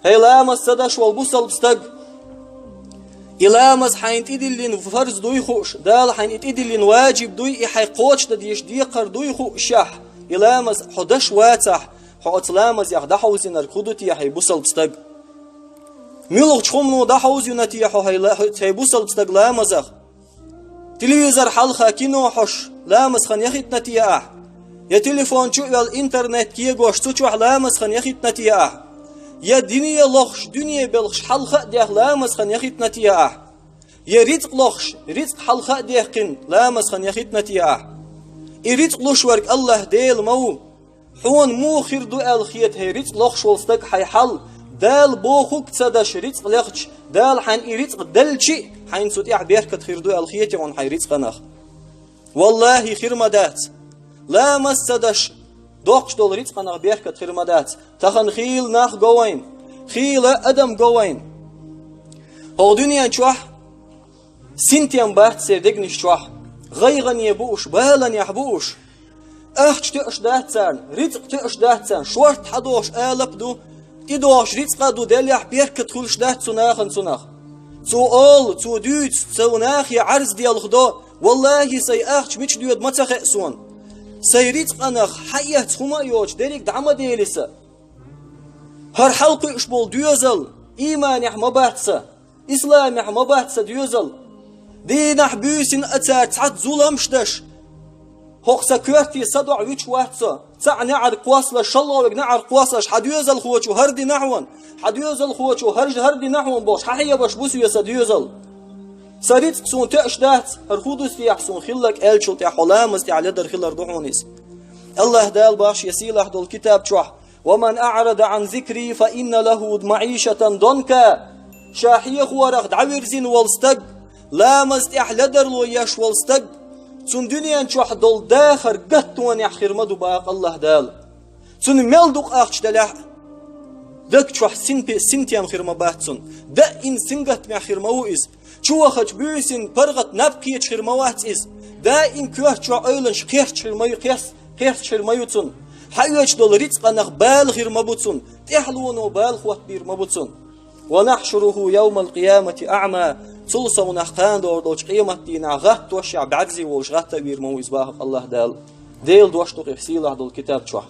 هيلامس صدش والبوصل بستق إلامس حين تدلين فرز دوي خوش دال حين تدلين واجب دوي إحي قوش تديش ديقر دوي خوشح إلامس حدش واتح حوت لامز يخ دحوزين الكودوتي يحي بوصل بستق ميلوغ تخمنو دحوزينتي يحي بوصل بستق لامزخ تلفزيون حلقة كينو حش لامز خن يخيت نتيا يا تليفون شو الانترنت كي غوش تشوح لامز خن يخيت نتيا يا دنيا لخش دنيا بلخش حلقة ديخ لامز خن يخيت نتيا يا رزق لخش رزق حلقة ديخ قن لامز خن يخيت نتيا رزق لوش ورك الله ديل مو حون مو خير دو الخيت هي رزق لخش والستك حي حل دال بوخوك تصدش رزق لخش دال حين رزق دلشي حين سوتيع بيركت خير دو الخيت يون حي رزق نخ والله خير مدات لا مسدش دوقش دول رزق نخ بيركت خير مدات تخن خيل نخ جوين خيل ادم جوين هو دنيا شوح سنتيان بات سيدقني شوح غيغن يبوش بالن يحبوش اخش تقش داتسان رزق تقش داتسان شورت حدوش آلب إدوش رزق دو دليح بيركت خلش دات سناخن سناخ تو أول تو دوت تو ناخي عرض ديال خدا والله سي أخش مش ديود ما تخسون سي رزق أنخ حياة خما يوش ديريك دعما ديلسا هر حلقة إشبول ديوزل إيمان يح مباحثة إسلام يح مباحثة ديوزل دينح بيسن أتا تعد ظلم شدش هوخسا كواتي صدع ويش واتسا تاع نعر قواصلة شلوك نعر قواصلة حد يوزل خوتشو هردي نحون حد يوزل خوتشو هردي نحون بوش ححيا باش بوسو يسد يوزل سريت سون تأش دات هرخودوس في يحسون خلك ألشل تاع حلامس تاع لدر خلر دحونيس الله دال باش يسيل أحد الكتاب شوح ومن أعرض عن ذكري فإن له معيشة ضنكا شاحيخ ورق دعويرزين والستق لامست أحلدر لو يش والستق تون دنيا نشوح دول داخر قطوان يحخير مدو باق الله دال تون ملدوق أخش دلح دك شوح سنتيام خير مباتسون دا إن سنغت مخير موئز شو خج بيسن برغت نبقي خير موات إز دا إن كوه شو أولنش قيرت خير ميو قيرت خير ميوتون حيوش دول رزق نخ بال خير مبوتون تحلون وبال خوات بير مبوتون ونحشره يوم القيامة أعمى تلصى ونحقان دور دوش قيمة دينا غات توشع بعجزي وش غات تبير مويز باق الله دال ديل دوش تقف سيله دول كتاب شوح